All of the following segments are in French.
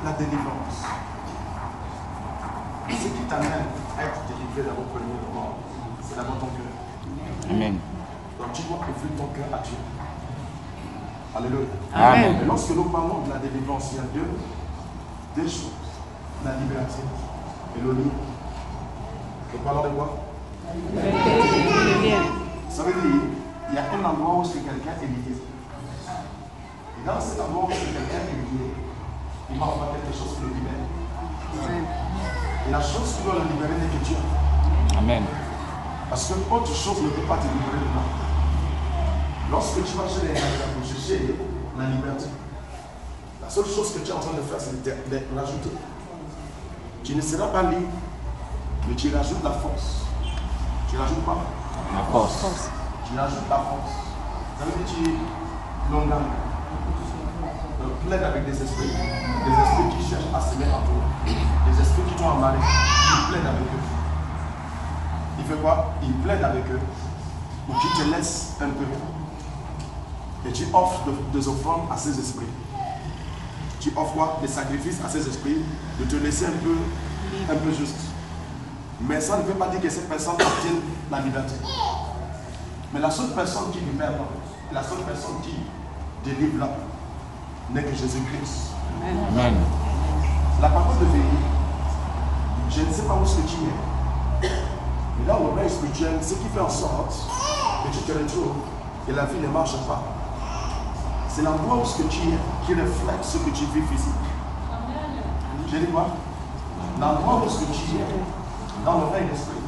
la délivrance. Ce qui t'amène à être délivré d'abord premièrement, c'est d'abord ton cœur. Amen. Donc tu dois ouvrir ton cœur à Dieu. Alléluia. Amen. Et lorsque nous parlons de la délivrance, il y a deux choses. La liberté et le lien. Nous parlons de quoi? Ça veut dire, il y a un endroit où quelqu'un est lié. Et dans cet endroit où quelqu'un est lié, il va avoir quelque chose qui le libère. Et la chose qui doit le libérer n'est que Dieu. Amen. Parce que autre chose ne peut pas te libérer dedans. Lorsque tu vas chez les gens pour chercher la liberté, la seule chose que tu es en train de faire, c'est de rajouter. Tu ne seras pas libre, mais tu rajoutes la force. Tu rajoutes pas La force. Tu rajoutes la force. Ça veut dire que tu es longuement plein avec des esprits qui cherchent à se mettre en toi, des esprits qui t'ont amarré, qui plaident avec eux. Il fait quoi? Il plaide avec eux pour qu'ils te laissent un peu. Et tu offres des offrandes à ces esprits. Tu offres quoi? Des sacrifices à ces esprits, de te laisser un peu juste. Mais ça ne veut pas dire que cette personne obtient la liberté. Mais la seule personne qui libère là, la seule personne qui délivre là, n'est que Jésus-Christ. Amen. La parole de vie, je ne sais pas où ce que tu es. Mais là, au règne spirituel, ce qui fait en sorte que tu te retrouves et la vie ne marche pas, c'est l'endroit où ce que tu es qui reflète ce que tu vis physique. Je dis quoi? L'endroit où ce que tu es dans le règne d'esprit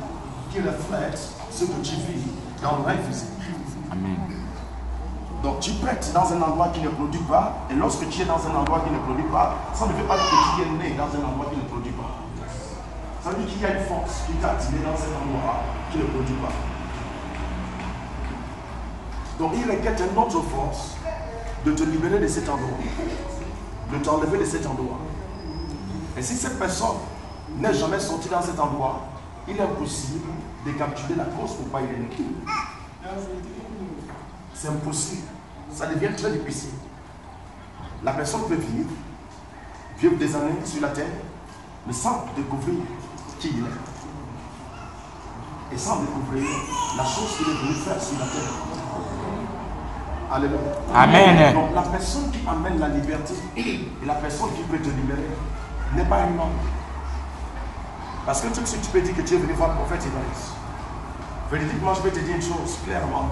qui reflète ce que tu vis dans le règne physique. Amen. Donc tu peux être dans un endroit qui ne produit pas, et lorsque tu es dans un endroit qui ne produit pas, ça ne veut pas dire que tu es né dans un endroit qui ne produit pas. Ça veut dire qu'il y a une force qui t'a attiré dans cet endroit qui ne produit pas. Donc il requiert une autre force de te libérer de cet endroit, de t'enlever de cet endroit. Et si cette personne n'est jamais sortie dans cet endroit, il est impossible de capturer la cause pourquoi il est né. C'est impossible. Ça devient très difficile. La personne peut vivre des années sur la terre, mais sans découvrir qui il est. Et sans découvrir la chose qu'il est venu faire sur la terre. Alléluia. Amen. Donc la personne qui amène la liberté et la personne qui peut te libérer n'est pas un homme. Parce que tout de suite tu peux dire que tu es venu voir le prophète Ibrahim. Véridiquement, je peux te dire une chose clairement.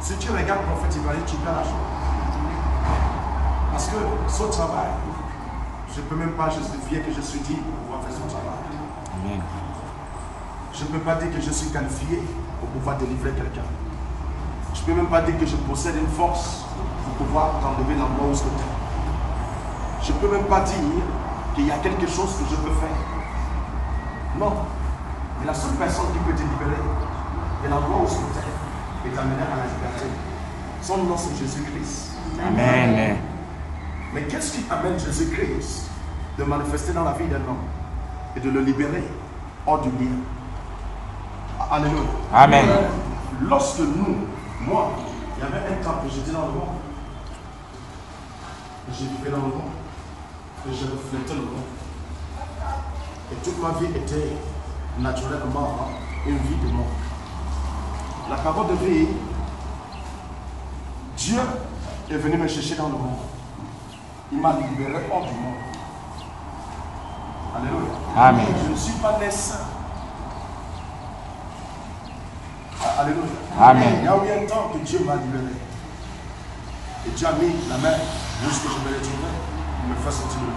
Si tu regardes le prophète Ibrahim, tu perds la chose. Parce que ce travail, je ne peux même pas justifier que je suis digne pour pouvoir faire son travail. Amen. Je ne peux pas dire que je suis qualifié pour pouvoir délivrer quelqu'un. Je ne peux même pas dire que je possède une force pour pouvoir t'enlever l'endroit où je suis. Je ne peux même pas dire qu'il y a quelque chose que je peux faire. Non. Mais la seule personne qui peut te libérer de l'endroit où je suis et t'amener à la liberté. Son nom c'est Jésus-Christ. Amen. Mais qu'est-ce qui amène Jésus-Christ de manifester dans la vie d'un homme et de le libérer hors du lien? Alléluia. Amen. Lorsque moi, il y avait un temps que j'étais dans le monde, que j'ai vécu dans le monde, que je reflétais le monde. Et toute ma vie était naturellement une vie de monde. La parole de vie, Dieu est venu me chercher dans le monde. Il m'a libéré hors du monde. Alléluia. Amen. Je ne suis pas né saint. Alléluia. Amen. Il y a eu un temps que Dieu m'a libéré. Et Dieu a mis la main jusqu'à ce que je me retrouve. Il me fait sortir de là.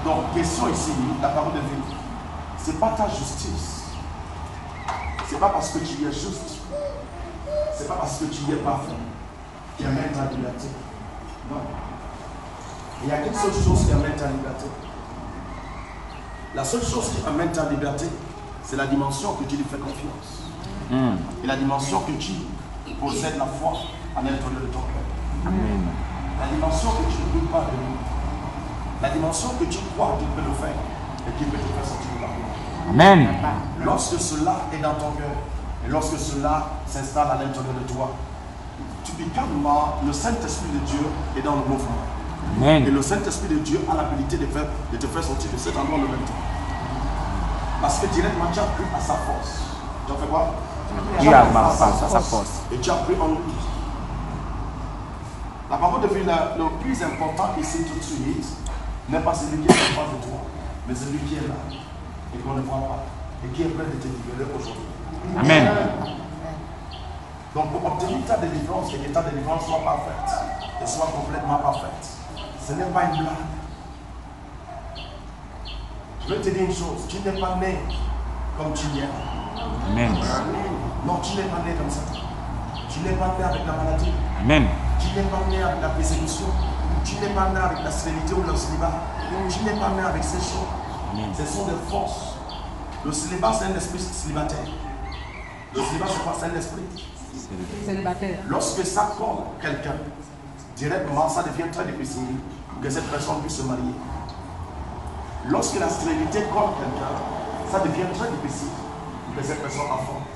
Donc, question ici, la parole de vie, ce n'est pas ta justice. Ce n'est pas parce que tu es juste. Ce n'est pas parce que tu es parfait qui amène ta liberté. Non. Il y a qu'une seule chose qui amène ta liberté. La seule chose qui amène ta liberté, c'est la dimension que tu lui fais confiance. Et la dimension que tu possèdes la foi à l'intérieur de ton cœur. Amen. La dimension que tu ne peux pas donner. La dimension que tu crois qu'il peut le faire et qu'il peut te faire sortir de la foi. Amen. Lorsque cela est dans ton cœur et lorsque cela s'installe à l'intérieur de toi, tu become le Saint-Esprit de Dieu est dans le mouvement. Amen. Et le Saint-Esprit de Dieu a l'habilité de te faire sortir de cet endroit le même temps. Parce que directement, tu as pris à sa force. Tu as fait quoi? Oui, à sa force. Et tu as pris en lui. La parole de Dieu, le plus important ici tout de suite, n'est pas celui qui est en face de toi, mais celui qui est là et qu'on ne voit pas et qui est prêt de te libérer aujourd'hui. Amen. Donc pour obtenir ta délivrance et que ta délivrance soit parfaite et soit complètement parfaite, ce n'est pas une blague. Je vais te dire une chose, tu n'es pas né comme tu viens. Amen. Non, tu n'es pas né comme ça. Tu n'es pas né avec la maladie. Amen. Tu n'es pas né avec la persécution. Tu n'es pas né avec la stérilité ou le célibat. Tu n'es pas né avec ces choses. Amen. Ce sont des forces. Le célibat, c'est un esprit célibataire. Le célibat, c'est quoi? C'est un esprit Célibataire. Lorsque ça colle quelqu'un, directement, ça devient très difficile pour que cette personne puisse se marier. Lorsque la stérilité colle quelqu'un, ça devient très difficile pour que cette personne enfante.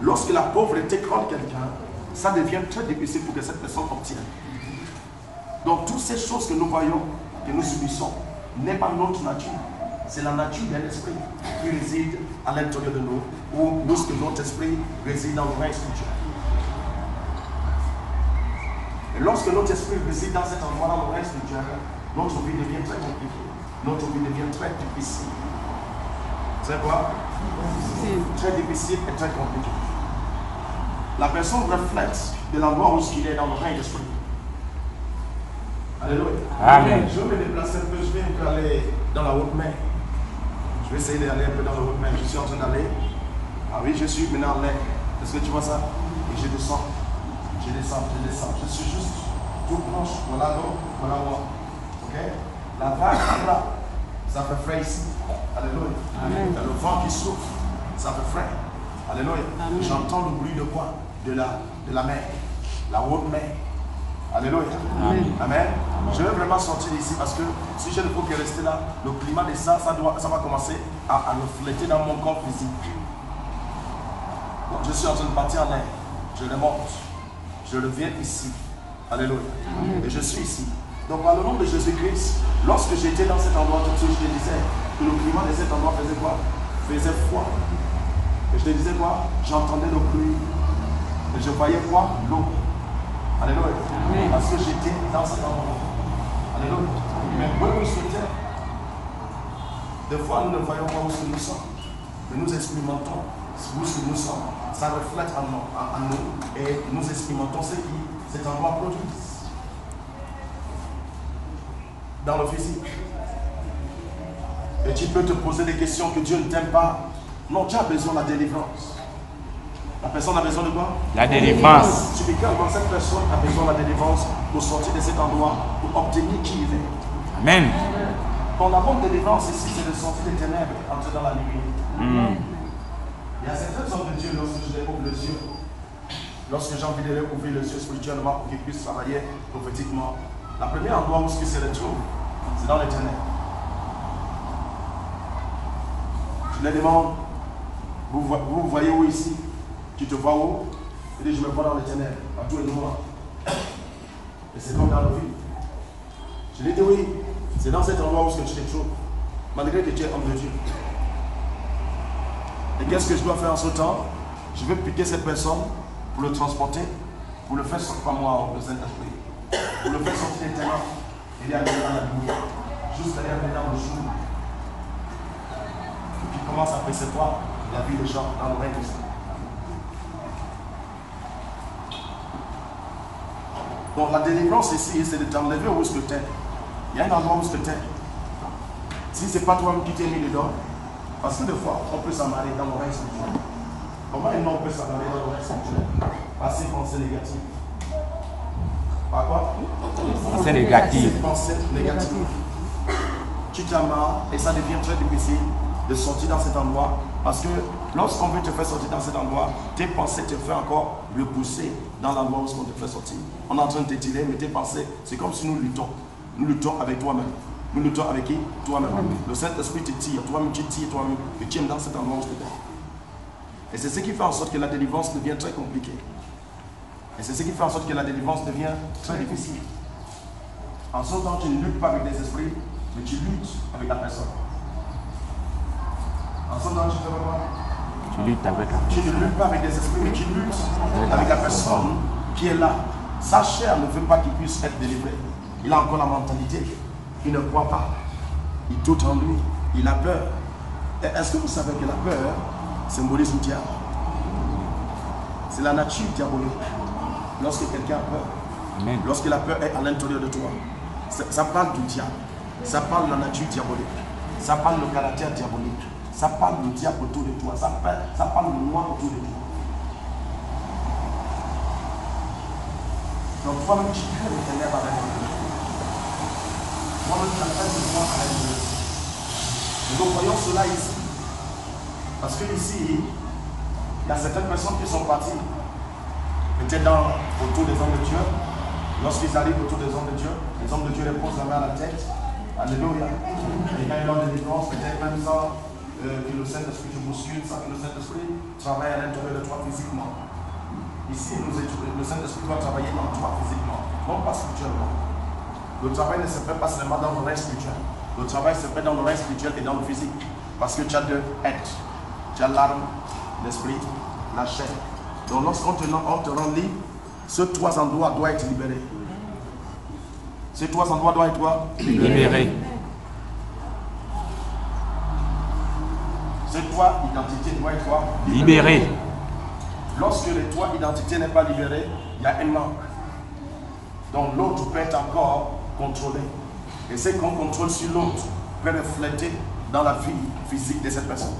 Lorsque la pauvreté colle quelqu'un, ça devient très difficile pour que cette personne obtienne. Donc toutes ces choses que nous voyons, que nous subissons, n'est pas notre nature. C'est la nature d'un esprit qui réside à l'intérieur de nous, ou lorsque notre esprit réside dans le règne spirituel. Et lorsque notre esprit réside dans cet endroit, dans le règne spirituel, notre vie devient très compliquée. Notre vie devient très difficile. C'est quoi? Très difficile et très compliqué. La personne reflète de l'endroit où il est dans le règne d'esprit. Alléluia. Amen. Je vais me déplacer un peu, je vais aller dans la haute main. Je vais essayer d'aller un peu dans la haute main. Je suis en train d'aller. Ah oui, je suis maintenant en l'air. Est-ce que tu vois ça? Et je descends. Je descends, je descends. Je suis juste tout proche. Voilà l'eau, voilà moi. Ok? La vague là, ça fait frais ici. Alléluia. Amen. Il y a le vent qui souffle, ça fait frais. Alléluia. J'entends le bruit de quoi? De la mer. La haute mer. Alléluia. Amen. Amen. Je vais vraiment sortir d'ici parce que si je ne peux que rester là, le climat de ça va commencer à refléter dans mon corps physique. Donc je suis en train de partir en l'air. Je remonte. Je reviens ici. Alléluia. Et je suis ici. Donc par le nom de Jésus-Christ, lorsque j'étais dans cet endroit, tout de suite, je te disais que le climat de cet endroit faisait quoi? Faisait froid. Et je te disais quoi? J'entendais le bruit. Et je voyais quoi? L'eau. Alléluia. Parce que j'étais dans cet endroit. Alléluia. Mais où est-ce que tu es? Des fois, nous ne voyons pas où nous sommes. Mais nous expérimentons où nous sommes. Ça reflète en nous. Et nous expérimentons ce qui cet endroit produit. Dans le physique. Et tu peux te poser des questions que Dieu ne t'aime pas. Non, tu as besoin de la délivrance. La personne a besoin de quoi? La délivrance. Tu peux voir cette personne a besoin de la délivrance pour sortir de cet endroit, pour obtenir qui il est. Amen. Ton avant de délivrance ici, c'est de sortir des ténèbres, entrer dans la lumière. Il y a certains hommes de Dieu, lorsque je découvre les yeux, lorsque j'ai envie de leur ouvrir les yeux spirituellement pour qu'ils puissent travailler prophétiquement, la première endroit où ils se retrouvent, c'est dans les ténèbres. Je les demande, vous voyez où ici? Tu te vois où? Il dit, je me vois dans les ténèbres, à tout et noir. Et c'est comme dans le vide. Je lui ai dit, oui, c'est dans cet endroit où tu te trouves, malgré que tu es homme de Dieu. Et qu'est-ce que je dois faire en ce temps? Je vais piquer cette personne pour le transporter, pour le faire sortir, pas moi, le Saint-Esprit, pour le faire sortir des ténèbres et aller dans la lumière, jusqu'à aller dans le jour. Et puis commence à percevoir la vie des gens dans le règne de Dieu. Donc la délivrance ici, c'est de t'enlever où est-ce que tu es. Il y a un endroit où est-ce que tu es. Si ce n'est pas toi qui t'es mis dedans, parce que des fois, on peut s'amarrer dans le règne spirituel. Comment un homme peut s'amarrer dans le règne spirituel? Par ses pensées négatives. Par quoi? Pensée négative. Ses pensées négatives. Tu t'amarres et ça devient très difficile de sortir dans cet endroit. Parce que lorsqu'on veut te faire sortir dans cet endroit, tes pensées te font encore repousser dans l'endroit où on te fait sortir. On est en train de t'étirer, mais tes pensées, c'est comme si nous luttons. Nous luttons avec toi-même. Nous luttons avec qui? Toi-même. Le Saint-Esprit te tire, toi-même tu tires, toi-même, et tu es dans cet endroit où tu es. Et c'est ce qui fait en sorte que la délivrance devient très compliquée. Et c'est ce qui fait en sorte que la délivrance devient très difficile. En ce temps, tu ne luttes pas avec des esprits, mais tu luttes avec la personne. En ce temps, tu fais quoi? Tu luttes avec la Tu ne luttes pas avec des esprits, mais tu luttes avec la personne qui est là. Sa chair ne veut pas qu'il puisse être délivré. Il a encore la mentalité. Il ne croit pas. Il doute en lui. Il a peur. Est-ce que vous savez que la peur symbolise le diable? C'est la nature diabolique. Lorsque quelqu'un a peur, Amen. lorsque la peur est à l'intérieur de toi, ça parle du diable. Ça parle de la nature diabolique. Ça parle le caractère diabolique. Ça parle du diable autour de toi. Ça parle le noir autour de toi. Donc toi-même tu crées le ténèbres à l'intérieur. Toi-même tu appelles le noir à l'intérieur. Et nous voyons cela ici. Parce que ici, il y a certaines personnes qui sont parties. Peut-être autour des hommes de Dieu. Lorsqu'ils arrivent autour des hommes de Dieu, les hommes de Dieu les posent la main à la tête. Alléluia. Et quand ils ont des délivrance, peut-être même ça, que le Saint-Esprit te bouscule, ça que le Saint-Esprit travaille à l'intérieur de toi physiquement. Ici, le Saint-Esprit doit travailler dans toi physiquement, non pas spirituellement. Le travail ne se fait pas seulement dans le règne spirituel. Le travail se fait dans le règne spirituel et dans le physique. Parce que tu as deux êtres. Tu as l'âme, l'esprit, la chair. Donc lorsqu'on te rend libre, ce trois endroits doivent être libérés. Ces trois endroits doivent être quoi? Libéré. Ces trois identités doivent être quoi? Libéré. Lorsque les trois identités n'est pas libérées, il y a un manque. Donc l'autre peut être encore contrôlé. Et ce qu'on contrôle sur l'autre peut refléter dans la vie physique de cette personne.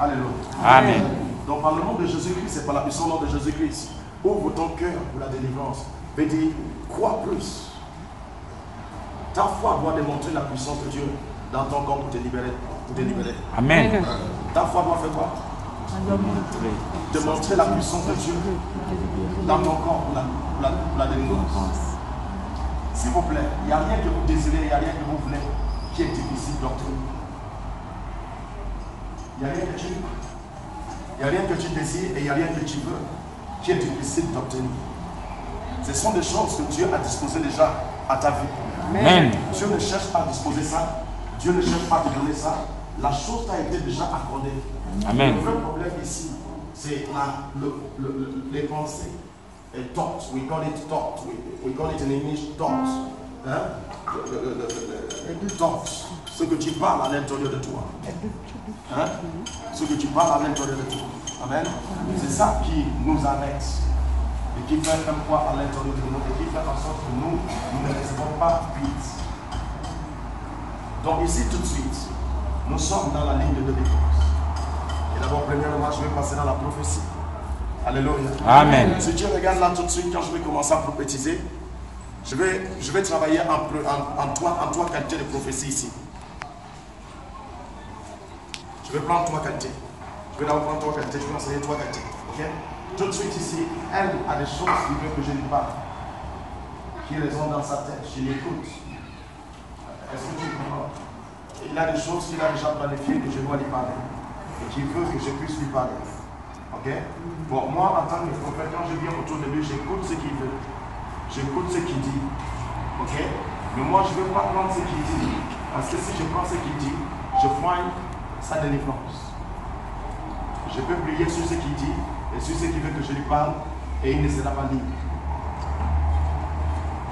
Alléluia. Amen. Donc par le nom de Jésus-Christ, c'est par la puissance du nom de Jésus-Christ. Ouvre ton cœur pour la délivrance. Et dis, crois plus. Ta foi doit démontrer la puissance de Dieu dans ton corps pour te libérer. Amen. Ta foi doit faire quoi? Démontrer la puissance de Dieu dans ton corps pour la délivrance. S'il vous plaît, il n'y a rien que vous désirez, il n'y a rien que vous voulez qui est difficile d'obtenir. Il n'y a rien que tu désires et il n'y a rien que tu veux qui est difficile d'obtenir. Ce sont des choses que Dieu a disposées déjà à ta vie. Amen. Dieu ne cherche pas à disposer ça. Dieu ne cherche pas à te donner ça. La chose t'a été déjà accordée. Amen. Le vrai problème ici, c'est les pensées. Et thoughts, we call it thought. We call it in English thoughts. Hein? Thoughts. Ce que tu parles à l'intérieur de toi. Hein? Ce que tu parles à l'intérieur de toi. Amen. C'est ça qui nous arrête. Et qui fait un poids à l'intérieur de nous. Et qui fait en sorte que nous ne recevons pas vite. Donc ici tout de suite, nous sommes dans la ligne de délivrance. Et d'abord, premièrement, je vais passer dans la prophétie. Alléluia. Amen. Si tu regardes là tout de suite, quand je vais commencer à prophétiser, je vais travailler en trois qualités de prophétie ici. Je vais prendre trois qualités. Je vais d'abord prendre trois qualités, je vais enseigner trois qualités. Ok? Tout de suite ici, elle a des choses qui veut que je lui parle. Qui résonnent dans sa tête, je l'écoute. Est-ce que tu comprends? Il a des choses qu'il a déjà planifiées que je dois lui parler. Et qu'il veut que je puisse lui parler. Ok? Bon, moi, en tant que prophète, quand je viens autour de lui, j'écoute ce qu'il veut. J'écoute ce qu'il dit. Ok? Mais moi, je ne veux pas prendre ce qu'il dit. Parce que si je prends ce qu'il dit, je poigne sa délivrance. Je peux prier sur ce qu'il dit et sur ce qu'il veut que je lui parle et il ne sera pas libre.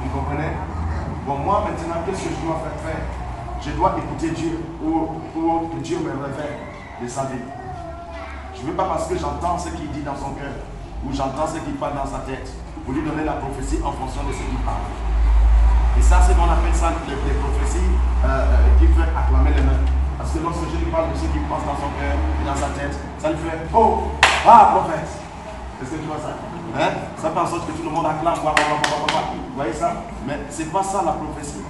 Vous comprenez? Bon, moi maintenant, qu'est-ce que je dois faire? Je dois écouter Dieu pour que Dieu me révèle de sa vie. Je ne veux pas parce que j'entends ce qu'il dit dans son cœur ou j'entends ce qu'il parle dans sa tête pour lui donner la prophétie en fonction de ce qu'il parle. Et ça, c'est qu'on appelle ça les prophéties qui fait acclamer les mains. Parce que lorsque je lui parle de ce qu'il pense dans son cœur et dans sa tête, ça lui fait « Oh, ah, prophète !» Est-ce que tu vois ça? Hein? Ça fait en sorte que tout le monde acclame. Vous voyez ça? Mais ce n'est pas ça la prophétie.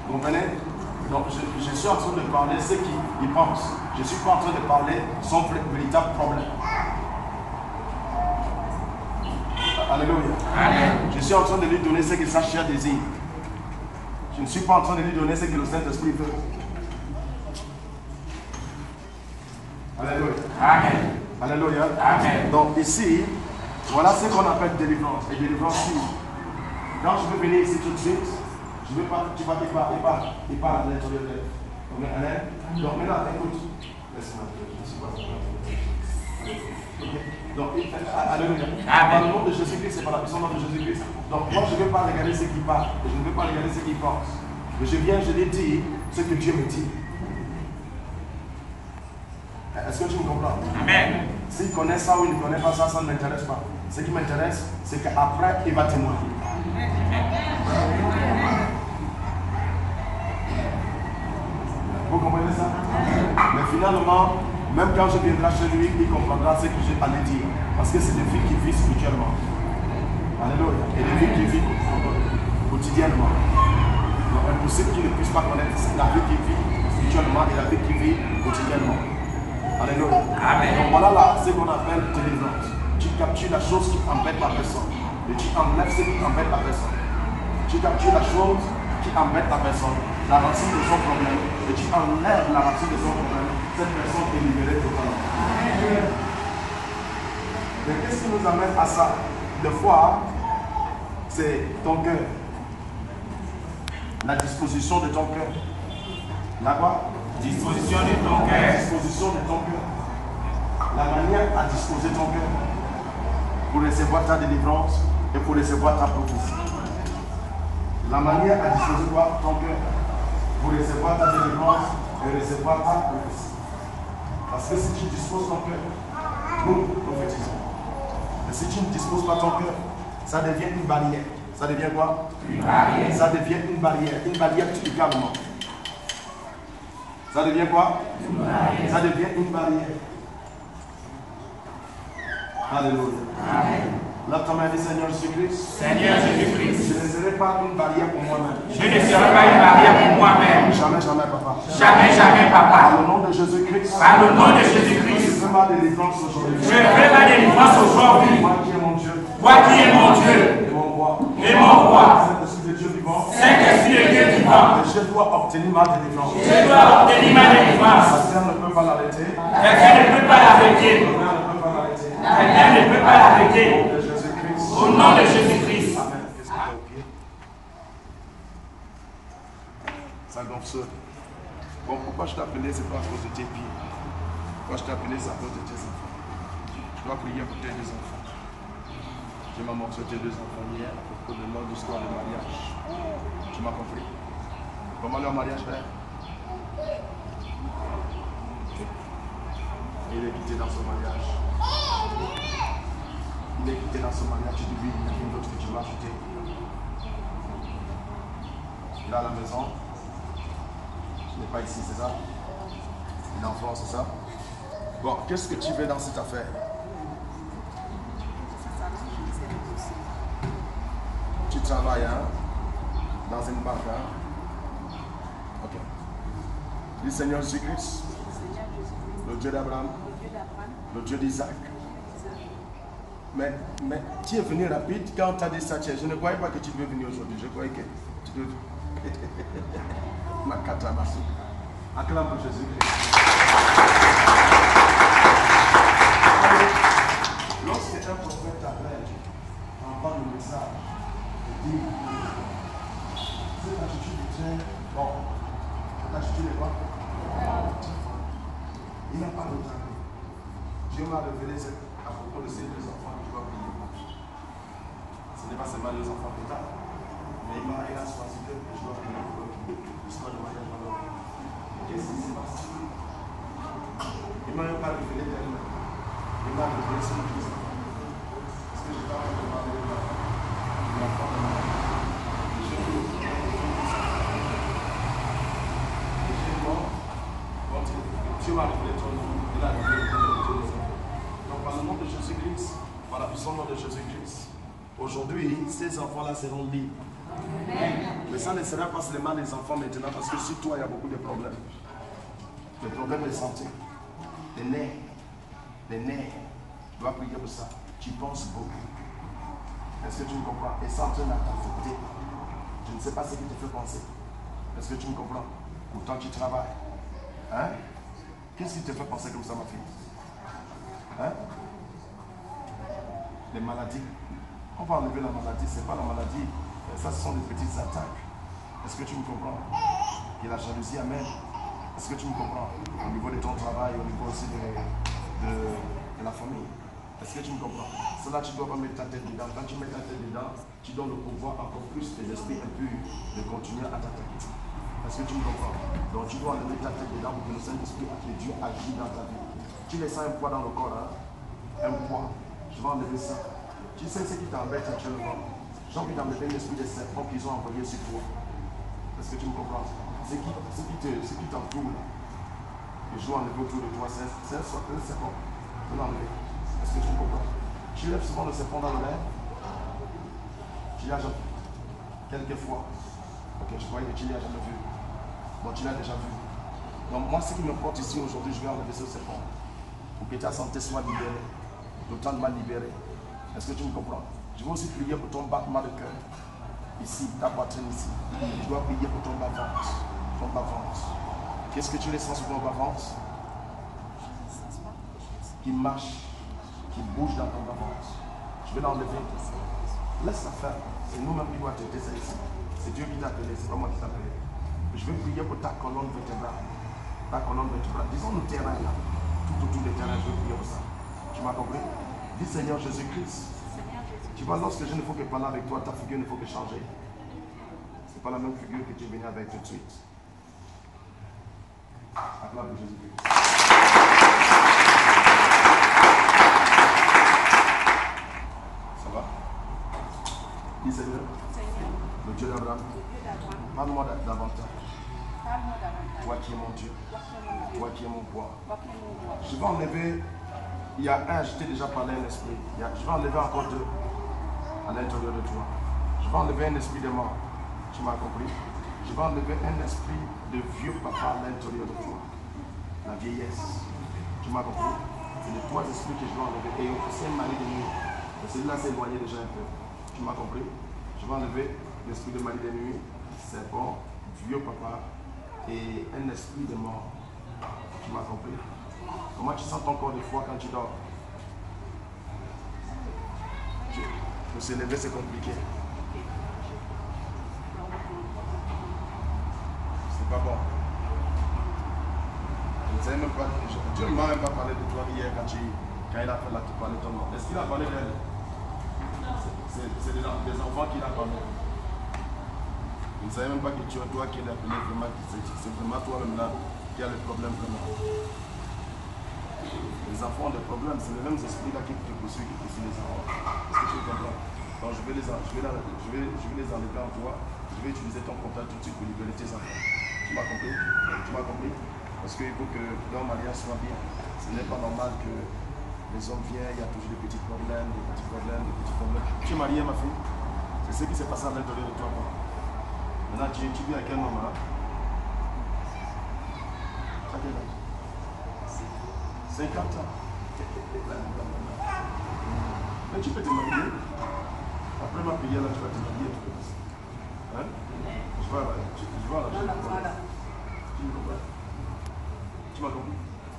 Vous comprenez? Donc je suis en train de parler ce qu'il pense. Je ne suis pas en train de parler son véritable problème. Alléluia. Amen. Je suis en train de lui donner ce que sa chair désire. Je ne suis pas en train de lui donner ce que le Saint-Esprit veut. Alléluia. Amen. Alléluia. Amen. Donc ici, Voilà ce qu'on appelle délivrance. Et délivrance, quand je veux venir ici tout de suite, je veux pas, tu vas il parle à l'intérieur d'elle. Donc maintenant, écoute. Laisse-moi. Donc, alléluia. Par le nom de Jésus-Christ, c'est par la puissance de Jésus-Christ. Donc, moi, je ne veux pas regarder ce qu'il parle. Et je ne veux pas regarder ce qu'il pense. Mais je viens, je lui dis ce que Dieu me dit. Est-ce que tu me comprends? Amen. S'il connaît ça ou il ne connaît pas ça, ça ne m'intéresse pas. Ce qui m'intéresse, c'est qu'après, il va témoigner. Vous comprenez ça? Mais finalement, même quand je viendrai chez lui, il comprendra ce que j'ai à lui dire. Parce que c'est des filles qui vivent spirituellement. Alléluia. Et des filles qui vivent quotidiennement. Donc, impossible qu'ils ne puissent pas connaître la vie qui vit spirituellement et la vie qui vit quotidiennement. Alléluia. Amen. Donc voilà là ce qu'on appelle délivrance. Tu captures la chose qui embête la personne. Et tu enlèves ce qui embête la personne. Tu captures la chose qui embête la personne, la racine de son problème, et tu enlèves la racine de son problème. Cette personne est libérée totalement. Mais qu'est-ce qui nous amène à ça? Des fois, c'est ton cœur. La disposition de ton cœur. La quoi? Disposition de ton cœur. La disposition de ton cœur. La manière à disposer ton cœur pour recevoir ta délivrance et pour recevoir ta prophétie. La manière à disposer quoi? Ton cœur pour recevoir ta délivrance et recevoir ta prophétie. Parce que si tu disposes ton cœur, nous prophétisons. Mais si tu ne disposes pas ton cœur, ça devient une barrière. Ça devient quoi? Une barrière. Ça devient une barrière. Une barrière également. Ça devient quoi? Une barrière. Ça devient une barrière. Alléluia. Amen. Là, ta main dit Seigneur Jésus-Christ. Seigneur Jésus-Christ. Je ne serai pas une barrière pour moi-même. Je ne serai pas une barrière pour moi-même. Jamais, jamais, papa. Jamais, jamais, papa. Par le nom de Jésus-Christ. Par le nom de Jésus-Christ. Je veux ma délivrance aujourd'hui. Je veux ma délivrance aujourd'hui. Moi qui est mon Dieu. Toi qui es mon Dieu. Et mon roi. Et mon roi. Saint-Esprit de Dieu vivant. Saint-Esprit de Dieu vivant. Et je dois obtenir ma délivrance. Je dois obtenir ma délivrance. Personne ne peut pas l'arrêter. Quelqu'un ne peut pas l'arrêter. Quelqu'un ne peut pas l'arrêter. Quelqu'un ne peut pas l'arrêter. Au nom de Jésus-Christ. Au nom de Jésus-Christ. Amen. Qu'est-ce que tu as au pied? Ça gonfle seul. Bon, pourquoi je t'ai appelé? C'est pas à cause de tes pieds. Pourquoi je t'ai appelé? C'est à cause de tes enfants. Je dois prier pour tes deux enfants. Je m'as montré tes deux enfants hier à propos de leur histoire de mariage. Tu m'as compris? Comment leur mariage fait? Il est quitté dans son mariage. Il est quitté dans son mariage. Tu dis, il y a une autre que tu vas ajouter. Il est à la maison. Il n'est pas ici, c'est ça? Il est en France, c'est ça? Bon, qu'est-ce que tu veux dans cette affaire? Tu travailles, hein? Dans une banque, hein? Ok. Dis Seigneur Jésus-Christ, le Dieu d'Abraham, le Dieu d'Isaac. Mais tu es venu rapide quand tu as dit ça. Je ne croyais pas que tu devais venir aujourd'hui. Je croyais que tu devais. Ma katabasu. Acclame pour Jésus-Christ. Lorsque un prophète t'appelle, envoie le message, il dit cette attitude est très bon. Cette attitude est quoi? Il n'a pas d'autre ami. Dieu m'a révélé à propos de ces deux enfants que tu dois prier. Ce n'est pas seulement les enfants plus tard, mais il a choisi que je dois prier pour l'histoire de mariage malheureux. Qu'est-ce qui s'est passé? Il ne m'a même pas révélé d'elle. Il m'a révélé son fils. Parce que je n'ai pas demandé de l'enfant de ma mère. Dieu m'a révélé ton nom. Il a révélé ton nom. Donc, par le nom de Jésus-Christ, par la puissance de Jésus-Christ, aujourd'hui, ces enfants-là seront libres. Mais ça ne sera pas seulement les enfants maintenant, parce que sur toi, il y a beaucoup de problèmes. Des problèmes de santé, des nerfs. Les nerfs. Tu dois prier pour ça. Tu penses beaucoup. Est-ce que tu me comprends? Et ça en train d'affecter. Je ne sais pas ce qui te fait penser. Est-ce que tu me comprends? Pourtant, tu travailles. Hein? Qu'est-ce qui te fait penser comme ça, ma fille? Hein? les maladies. On va enlever la maladie, c'est pas la maladie, ça ce sont des petites attaques. Est-ce que tu me comprends? Et la jalousie amène. Est-ce que tu me comprends? Au niveau de ton travail, au niveau aussi de la famille. Est-ce que tu me comprends? Cela, tu ne dois pas mettre ta tête dedans. Quand tu mets ta tête dedans, tu donnes le pouvoir encore plus des esprits impurs de continuer à t'attaquer. Est-ce que tu me comprends? Donc tu dois enlever ta tête dedans pour que le Saint-Esprit de Dieu agisse dans ta vie. Tu laisses un poids dans le corps, hein? Un poids. Je vais enlever ça. Tu sais ce qui t'embête actuellement? J'ai envie d'enlever l'esprit des serpents qu'ils ont envoyé sur toi. Est-ce que tu me comprends? Ce qui t'entoure là. Et je dois enlever autour de toi, c'est un serpent. Je vais l'enlever. Est-ce que tu me comprends? Tu lèves souvent le serpent dans l'air. Tu l'as jamais vu. Quelquefois. Ok, je croyais que tu l'as jamais vu. Bon, tu l'as déjà vu. Donc moi, ce qui me porte ici aujourd'hui, je vais enlever ce serpent. Pour que ta santé soit libérée. Totalement libérée. Est-ce que tu me comprends? Je vais aussi prier pour ton battement de cœur. Ici, ta poitrine ici. Je dois prier pour ton bas-ventre. Ton bas-ventre. Qu'est-ce que tu ressens sur ton bas-ventre? Qui marche, qui bouge dans ton bas-ventre. Je vais l'enlever. Laisse-la faire. C'est nous-mêmes qui doivent traiter ça ici. C'est Dieu qui t'a appelé, c'est pas moi qui t'a appelé. Je vais prier pour ta colonne vertébrale. Ta colonne vertébrale. Disons le terrain là. Tout autour du terrain, je vais prier pour ça. Tu m'as compris? Dis Seigneur Jésus-Christ. Tu vois, lorsque je ne faut que parler avec toi, ta figure ne faut que changer. Ce n'est pas la même figure que tu es venu avec tout de suite. Acclame pour Jésus-Christ. Ça va? Dis Seigneur. Le Dieu d'Abraham. Parle-moi davantage. Toi qui es mon Dieu. Toi qui es mon roi. Je vais enlever. Il y a un, je t'ai déjà parlé un esprit. Je vais enlever encore deux à l'intérieur de toi. Je vais enlever un esprit de mort. Tu m'as compris? Je vais enlever un esprit de vieux papa à l'intérieur de toi. La vieillesse. Tu m'as compris? C'est les trois esprits que je vais enlever. Et c'est un mari de nuit. Celui-là s'est éloigné déjà un peu. Tu m'as compris? Je vais enlever l'esprit de mari de nuit, serpent, vieux papa et un esprit de mort. Tu m'as compris? Comment tu sens ton corps de foi quand tu dors? Pour se lever, c'est compliqué. C'est pas bon. Je ne sais même pas. Dieu ne m'a même pas parlé de toi hier quand il a parlé de ton nom. Est-ce qu'il a parlé d'elle? C'est des enfants qu'il a parlé. Je ne savais même pas que tu es toi qui l'as appelé vraiment. C'est vraiment toi-même là qui a le problème vraiment. Les enfants ont des problèmes, c'est les mêmes esprits là qui te poursuivent, qui poursuivent les enfants. Est-ce que tu comprends? Donc je vais les enlever en toi. Je vais utiliser ton contact tout de suite pour libérer tes enfants. Tu m'as compris? Tu m'as compris? Parce qu'il faut que leur mariage soit bien. Ce n'est pas normal que les hommes viennent, il y a toujours des petits problèmes, des petits problèmes, des petits problèmes. Tu es mariée, ma fille? C'est ce qui s'est passé à l'intérieur de toi. Maintenant, tu vis avec quel homme là? Tu as quel âge? 50 ans. Mais tu peux te marier. Après ma prière, là, tu vas te marier. Hein? Je vois là. Tu m'as compris?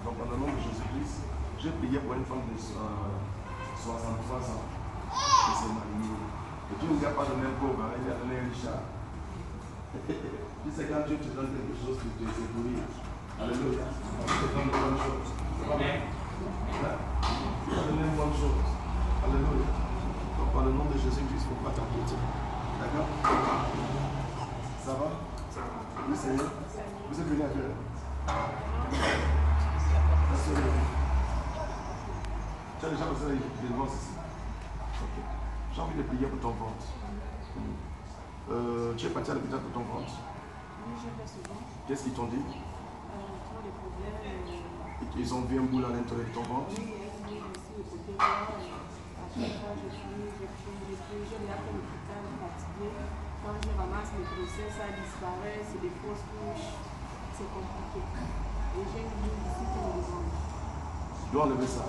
Donc, dans le nom de Jésus-Christ, j'ai prié pour une femme de 63 ans qui s'est mariée. Et Dieu ne lui a pas donné un pauvre, il lui a donné un richard. Tu sais, quand Dieu te donne quelque chose, tu te sécuris. Alléluia. Tu te donne une bonne chose. C'est pas vrai? Tu vas donner une bonne chose. Alléluia. Donc, par le nom de Jésus-Christ, il ne faut pas t'inquiéter. D'accord? Ça va? Oui, Seigneur. Vous êtes venu à quelle heure? Tu as déjà besoin de divorce ici? Ok. J'ai envie de prier pour ton ventre. Tu es parti à l'hôpital pour ton ventre? Oui, je fais souvent. Qu'est-ce qu'ils t'ont dit? Trop de problèmes. Ils ont vu un boule à l'intérieur de ton ventre? Oui, il y a une boule aussi au côté droit. À chaque fois, je viens à l'hôpital fatigué. Quand je ramasse le procès, ça disparaît, c'est des fausses couches. C'est compliqué. Et j'ai une boule ici qui me dérange. Je dois enlever ça.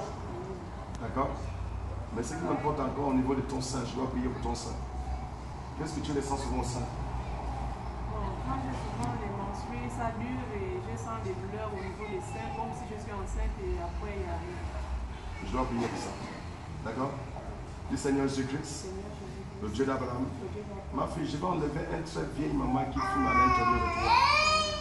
D'accord? Mais ce qui m'importe encore au niveau de ton sein, je dois prier pour ton sein. Qu'est-ce que tu ressens sur ton sein? Bon, quand j'ai souvent les menstrues, ça dure et je sens des douleurs au niveau des seins, comme si je suis enceinte et après il y a rien. Je dois prier pour ça. D'accord? du Seigneur Jésus-Christ, Seigneur Jésus-Christ, le Dieu d'Abraham. le Dieu d'Abraham. Ma fille, je vais enlever une très vieille maman qui fume à l'intérieur de toi.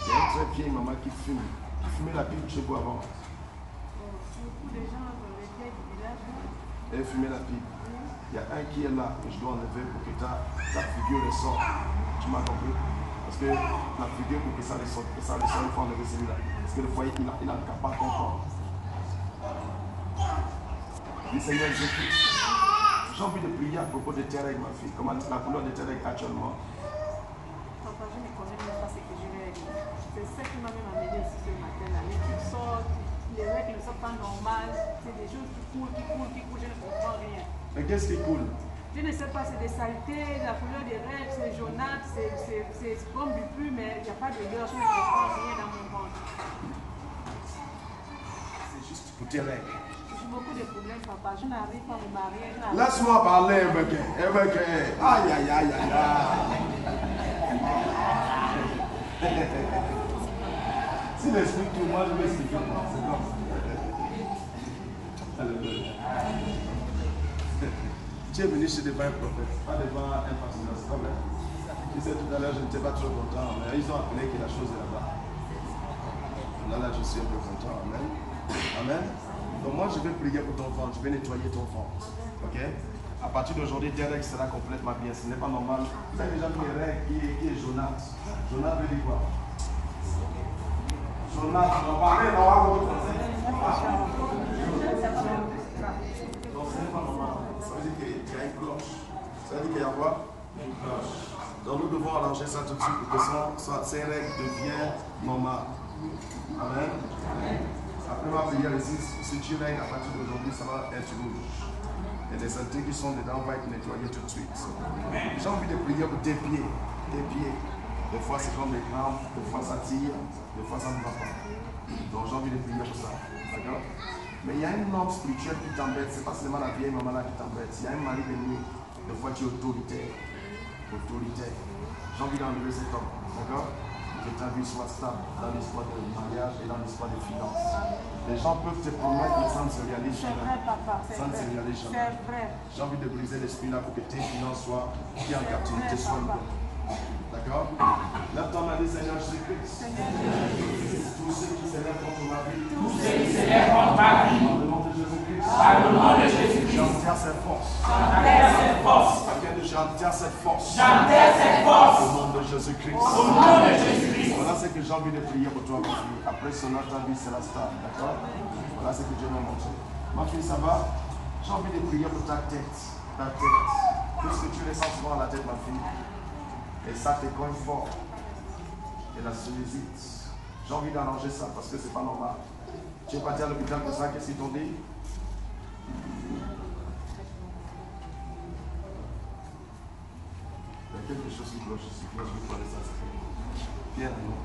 Il y a une très vieille maman qui fume. Qui fumait la pipe chez vous avant. Beaucoup de gens dans les vieilles du village, Elle fumait la pipe. Il y a un qui est là que je dois enlever pour que ta figure ressorte. Tu m'as compris? Parce que la figure, pour que ça ressorte, il faut enlever celui-là. Parce que le foyer, il n'a qu'à pas comprendre. Le Seigneur Jésus-Christ. J'ai envie de prier à propos de tes règles, ma fille. Comment la couleur de tes règles actuellement? papa, je ne connais même pas ce que je vais dire. C'est ça qui m'a même amené ici ce matin. Là. Les trucs sortent, les règles ne sont pas normales. C'est des choses qui coulent, je ne comprends rien. Mais qu'est-ce qui coule? Je ne sais pas, c'est des saletés, la couleur des règles, c'est jaunâtre, c'est comme du pu, mais il n'y a pas de l'odeur, je ne comprends rien dans mon ventre. C'est juste pour tes règles. J'ai beaucoup de problèmes, papa. Je n'arrive pas à me marier. Laisse-moi parler, Mbeke. Aïe, aïe, aïe, aïe, aïe. Si l'explique tout, moi je vais expliquer. C'est comme ça. Alléluia. Tu es venu chez devant un prophète, pas devant un pasteur, c'est pas vrai. Tu sais, tout à l'heure, je n'étais pas trop content, mais ils ont appelé que la chose est là-bas. Là, je suis un peu content. Amen. Amen. Donc moi, je vais prier pour ton ventre, je vais nettoyer ton ventre. Ok? À partir d'aujourd'hui, tes règles sera complètement bien. Ce n'est pas normal. Vous avez déjà vu les règles qui est jaunâtre. Jaunâtre veut dire quoi? Jaunâtre, on va parler dans la route. Donc ce n'est pas normal. Ça veut dire qu'il y a une cloche. Ça veut dire qu'il y a quoi? Une cloche. Donc nous devons arranger ça tout de suite pour que ces règles deviennent normales. Amen. Après ma prière ici, si tu règles à partir d'aujourd'hui, ça va être rouge. Et les saletés qui sont dedans vont être nettoyées tout de suite. J'ai envie de prier pour tes pieds. Tes pieds. Des fois c'est comme des crampes, des fois ça tire, des fois ça ne va pas. Donc j'ai envie de prier pour ça. D'accord? Mais il y a une norme spirituelle qui t'embête. Ce n'est pas seulement la vieille maman là qui t'embête. Il y a un mari de nuit. Des fois tu es autoritaire. Autoritaire. J'ai envie d'enlever cet homme. D'accord? Que ta vie soit stable dans l'histoire de mariage et dans l'histoire des finances. Les gens peuvent te promettre, mais ça ne se réalise C'est jamais. vrai, papa. Ça ne se réalise jamais. C'est vrai. J'ai envie de briser l'esprit là pour que tes finances soient qui en captivité soient libres. D'accord? Lève ton main, Seigneur Jésus-Christ. Tous ceux qui s'élèvent contre ma vie. Tous ceux qui s'élèvent contre ma vie. Dans le nom de Jésus-Christ. Par le nom de Jésus-Christ. J'enterre cette force. J'enterre cette force. J'enterre cette force. J'enterre cette force. Au nom de Jésus-Christ. Au nom de Jésus-Christ. Voilà ce que j'ai envie de prier pour toi, ma fille. Après cela, ta vie sera stable. D'accord? Voilà ce que Dieu m'a montré. Ma fille, ça va? J'ai envie de prier pour ta tête. Ta tête. Tout ce que tu ressens souvent à la tête, ma fille. Et ça te cogne fort. Et la sinusite. J'ai envie d'arranger ça parce que c'est pas normal. Tu es parti à l'hôpital pour ça, qu'est-ce qu'ils t'ont dit? Il y a quelque chose qui cloche ici. Moi, je vais parler ça. Pierre, non?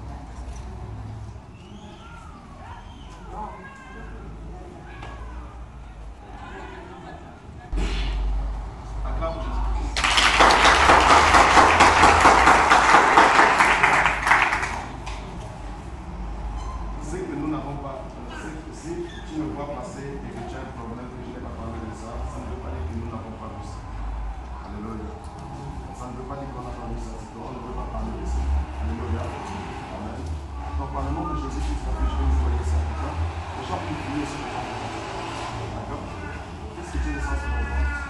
Acclame Jésus. C'est que nous n'avons pas. Si tu me vois passer et que tu as un problème que je n'ai pas parlé de ça, ça ne veut pas dire que nous n'avons pas vu ça. Alléluia. Ça ne veut pas dire qu'on n'a pas vu ça, c'est qu'on ne veut pas parler de ça. Alléluia. Amen. Donc par le nom de Jésus, je vais nettoyer ça. D'accord? Les gens peuvent prier sur le ventre. D'accord? Qu'est-ce que tu ressens sur le ventre?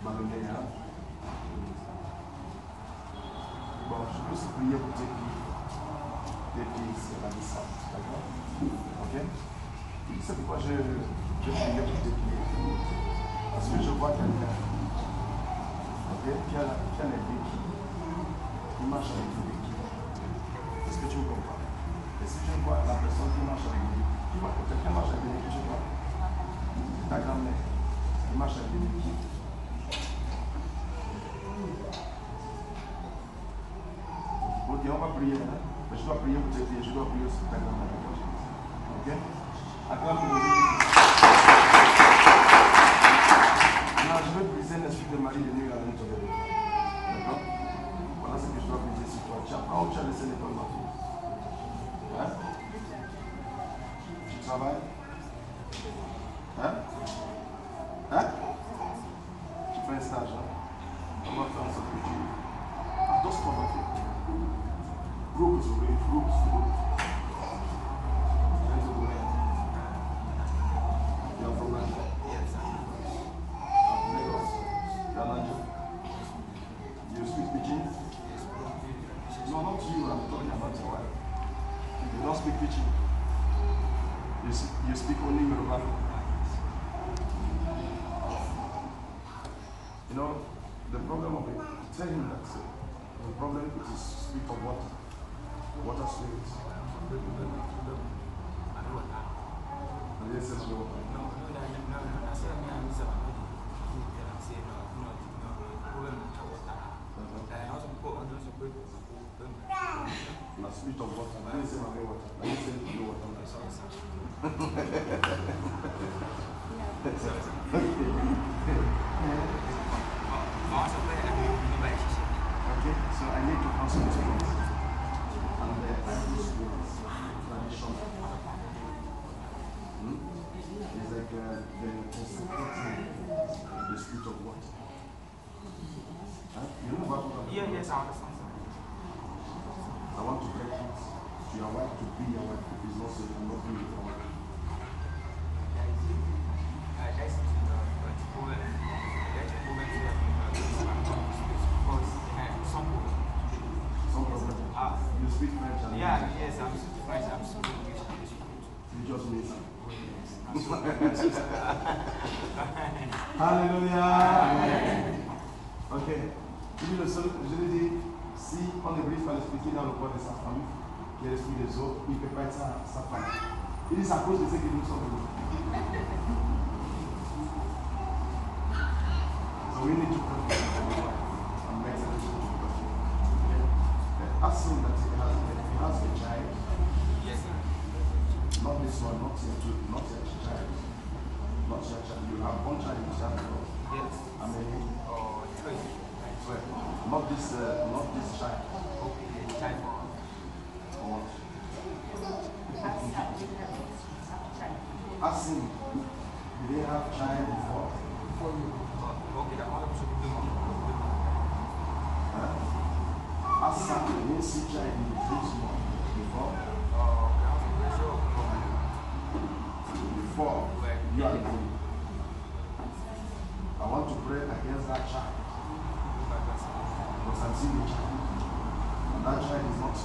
Ballonné, hein? Bon, je peux aussi prier pour tes pieds. Tes pieds, c'est la descente. D'accord? Ok? C'est pourquoi je priais pour tes pieds. Parce que je vois quelqu'un. Ok? Qui a les béquilles. Qui marche avec les béquilles. Est-ce que tu me comprends? Et si je vois la personne qui marche avec les béquilles, qui voit que quelqu'un marche avec les béquilles, je vois. Ta grand-mère, qui marche avec les béquilles. Ok, on va prier, hein? Mais je dois prier pour tes pieds, je dois prier aussi pour ta grand-mère. Ok? Acclame pour Jésus. Maintenant, je vais briser l'esprit de mari de nuit à l'intérieur. D'accord? Voilà ce que je dois briser sur toi. Tu apprends où tu as laissé l'école, ma fille. message. Hein. On va faire ça pour Dieu. Dos qu'on va faire. Groupe sur les groupes sur les. You're from Nigeria? Yes, sir. Lagos. You're Nigerian? You speak Pidgin? No, not you. I'm talking about your wife. You don't speak Pidgin. You speak only Yoruba. You know, the problem of it, tell him that the problem is speak of water. Water spirits. And yes, it's your water. The spirit of water. I didn't say my water. I didn't say your water. Okay, so I need to cancel this point. And the Irish spirits, tradition. It's like the consecrating the spirit of water. Huh? You know about what? Yeah, yes, I understand. I want to break it to your wife to be your wife. If it's not so, you cannot be your wife. Some problem. You speak French and Yeah, yes, I'm speaking French, I'm speaking English. you just miss it. Hallelujah. Ok. Je lui dis, si on n'oublie pas l'expliquer dans le corps de sa famille, qui est l'esprit des autres, il ne peut pas être sa famille. Il dit, c'est à cause de ce que nous sommes venus. So we need to pray for him and make sure ask him that he has a child. Yes, sir. Not this one, not your child. Not your child. You have one child in child. Yes. I mean, Oh, 12. 12. Not this child. Okay, child. Or what? Ask him, did they have child before? Okay, the other should be doing Ask him, did they see child in the dreams before? Before you are going. I want to pray against that child. Because I'm seeing the child. And that child is not,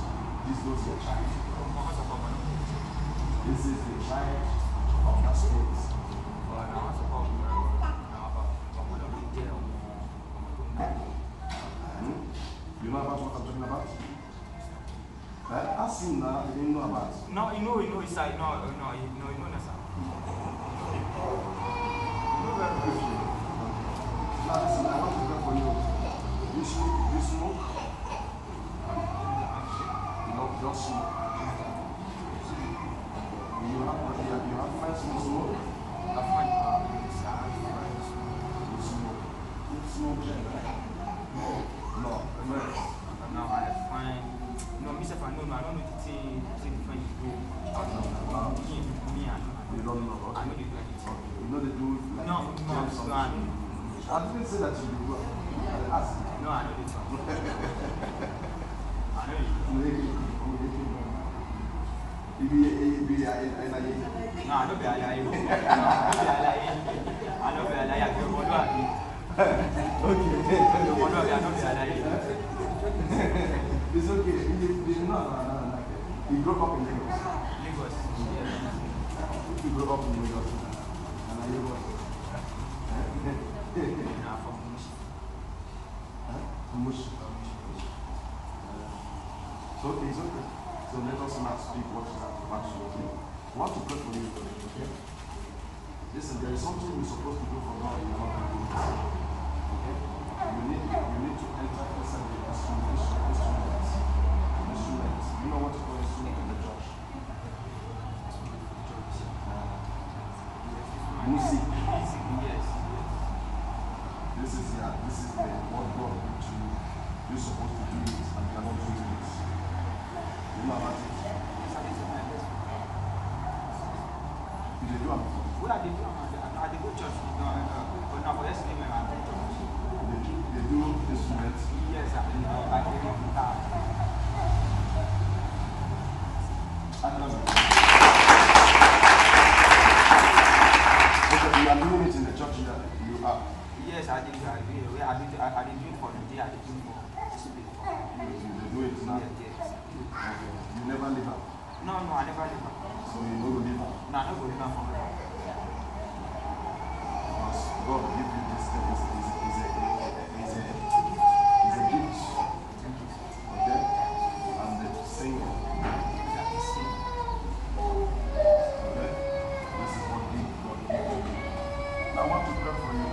this was your child. This is the child of the spirit. You know about what I'm talking about? Ask him now, he didn't know about it. No, you know, it's like, no, that's Now listen, I want to pray for you. You smoke? No, don't smoke. You have friends who smoke? You smoke. You smoke, no, friends. No, I find. No, Mr. I don't know the thing different do. Me, You don't know, I okay? know they do anything. You know they do like No, something. I didn't say that you do. I asked you. no, I know they do. I know they do. No, I know they are lying. I know they are lying. It's okay. No. He grew up in Lagos. Lagos. He grew up in Lagos. And I Lagos. From Mushi. Mush. So okay, it's okay. So let us not speak what you have actually. I want to pray for you, okay? Listen, there is something you're supposed to do for God in your life. Okay? You need to enter inside the instruments. You know what to call instrument in the church? Music. Yes. This is the what God put you. You're supposed to do it, and you are not doing it. You know about it. Did they do it before? What are they doing? I did go church. But now for yesterday, I went to church. church you are? Yes, I did. I did do it for the day. I did do it for display. You do it now? Yes. Okay. You never leave out? No, I never leave out. So you know leave out? No, I don't go leave out from there. Because God give you this thing is a gift. Okay? And the singing. Okay? This is what God gave you. Now I want to pray for you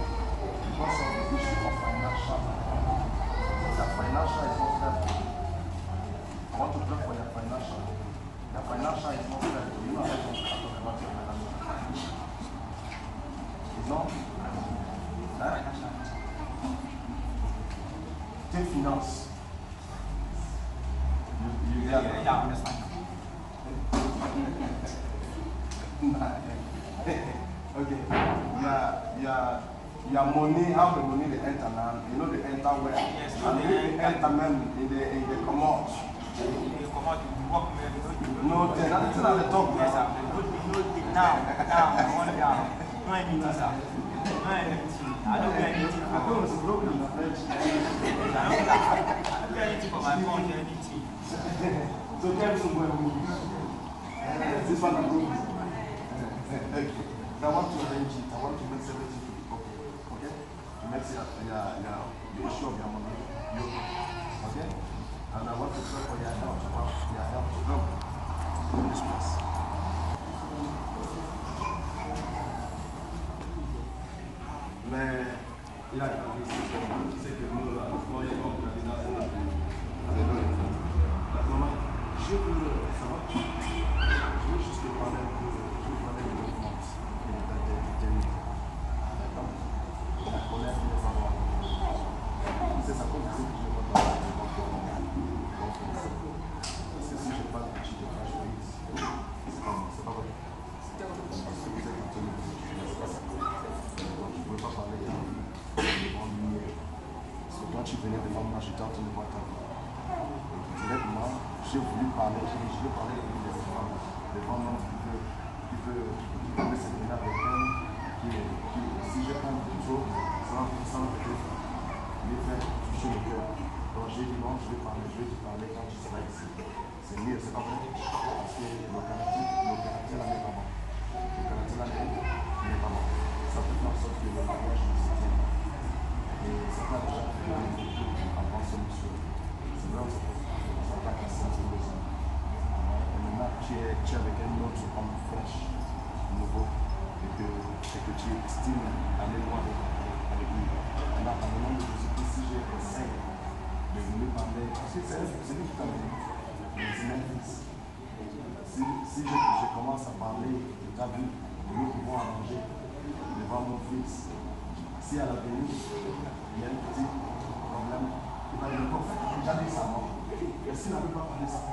because of the issue of financial. That financial is not left. I want to pray for your financial. Your financial is not left. You know how to talk about your financial. It's not. Take finance. You get it? Yeah, I understand. Okay. Your money, how the money they enter now, you know they enter where? Yes, and they enter men in the commode. You come out, you walk me, No, that's not the talk. Yes, sir. Now, I want down. No anything, sir. No anything. I don't do anything. I thought it was a problem. I don't do anything for my phone, anything. So tell me somewhere. This one is broken. Okay. I want to arrange it. I want to make everything to be okay. Okay? To make the issue of your money. Okay? And I want to pray for your help. Your help to come in this place. Mais il a gardé c'est que nous, là, nous les gens qui dans maman, je veux savoir, je veux juste te parler un peu, je veux parler de l'enfance et de ta détermination. D'accord? La colère de les avoir. C'est ça comme c'est que je veux parler de l'enfance. Parce que si je parle de petit de crash, c'est pas vrai. Parce que vous êtes en train de c'est pas ça. Je ne pouvais pas parler devant lui. Parce que quand tu venais devant moi, j'étais en train de voir ta vie. Directement, j'ai voulu parler, je veux parler de femmes, devant un homme qui veut se tenir avec elle, qui si je prends quelque chose, sans peut-être lui faire toucher le cœur. Donc j'ai dit non, je vais te parler quand tu seras ici. C'est mieux, c'est pas vrai. Parce que le caractère là n'est pas bon. Le caractère là n'est pas bon. Ça peut faire en sorte que le mariage ne se tienne pas. Et c'est pas déjà fait avant ce monsieur. C'est vrai, ça va casser un peu les hommes. Et maintenant, tu es avec un autre homme fraîche, nouveau, et que tu estimes aller loin avec lui. Maintenant, par le nom de Jésus-Christ, si j'ai essayé de venir parler, parce que c'est lui qui t'a dit, c'est mon fils. Si je commence à parler de ta vie, nous pouvons arranger devant mon fils. Si à l'avenir, il y a un petit problème, il va dire, en fait, j'ai déjà dit ça, non? Et s'il n'avait pas parlé ça?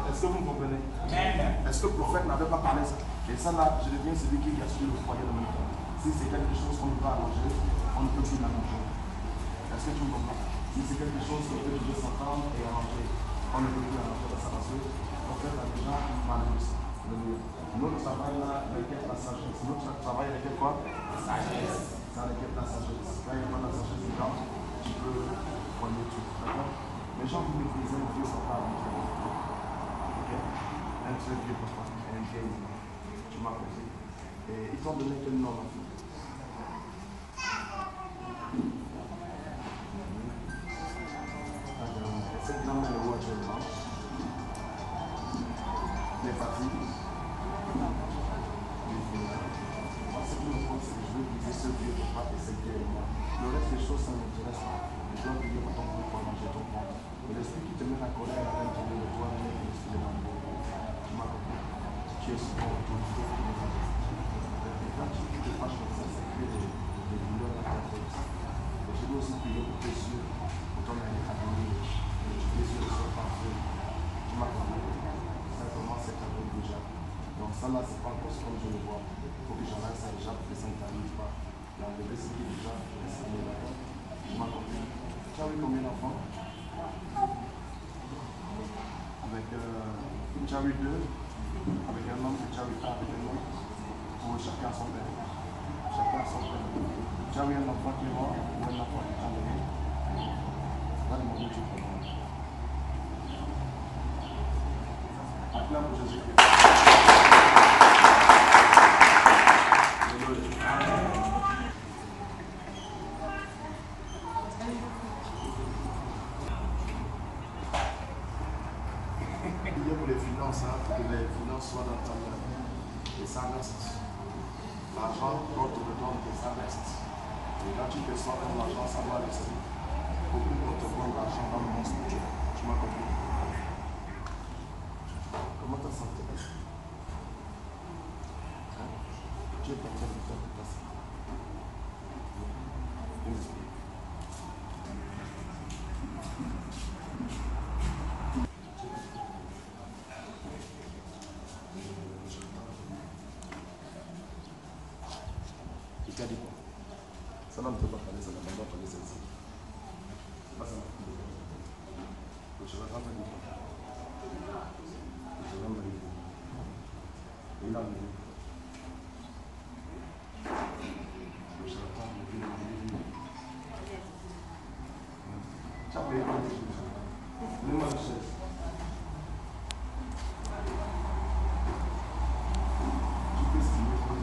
Est-ce que vous me comprenez? Est-ce que le prophète n'avait pas parlé ça? Et ça là, je deviens celui qui assure le foyer de mon temps. Si c'est quelque chose qu'on peut arranger, on ne peut plus l'arranger. Est-ce que tu me comprends? Si c'est quelque chose qu'on peut toujours s'entendre et arranger, on ne peut plus arranger ça parce que le prophète a déjà parlé de ça. Notre travail là requiert la sagesse. Notre travail requiert quoi? La sagesse. Ça requiert la sagesse. Quand il n'y a pas la sagesse dedans, tu peux prendre tout. D'accord? Les gens qui méprisent un vieux papa, ok? Un très vieux papa, un vieil homme. Tu m'as compris. Et ils t'ont donné quel nom en fait? Cette grand-mère est où actuellement? Les fatigues. Moi, ce qui me compte, c'est que je veux briser ce vieux papa et cette vieille maman. Le reste des choses, ça ne m'intéresse pas. Je dois prier pour ton compte pour manger ton compte. Mais l'esprit qui te met la colère à l'intérieur de toi, n'est pas l'esprit de l'amour. Tu m'as compris? Tu es souvent autorité qui n'est pas et quand tu te fâches comme ça, ça crée des douleurs dans ta tête. Et je dois aussi prier pour tes yeux, pour ton avenir. Que tes yeux ne soient pas bleus. Tu m'as compris? Simplement, c'est ta vie déjà. Donc ça là, c'est pas encore comme je le vois. Il faut que j'enlève ça déjà pour que ça ne t'arrive pas. Et enlever ce qui est déjà, je vais essayer d'accord. Tu m'as compris? Tu as eu combien d'enfants? Avec tu as eu 2, avec un homme que tu as eu 1 avec un homme. pour chacun son père. Chacun son père. Tu as eu un enfant qui est mort ou un enfant qui est enlevé. Va demander Dieu pour moi. Acclame pour Jésus-Christ. Pour les finances, pour que les finances soient dans ta main. Et ça reste. L'argent, quand tu le donnes, et ça reste. Et quand tu perçois ton argent, ça doit rester. Pour que qu'on te donne l'argent dans le monde spirituel. Tu m'as compris? Comment t'as senti? Tu es pas très bien de passer. Tu as dit quoi? Ça ne peut pas parler, ça ne peut pas parler, c'est ça. C'est pas ça. Je vais rentrer du temps. Je vais rentrer du temps. Il a vu. Je vais attendre le vie. Tu as payé quoi? Donne-moi la chaise. Tu peux estimer quoi?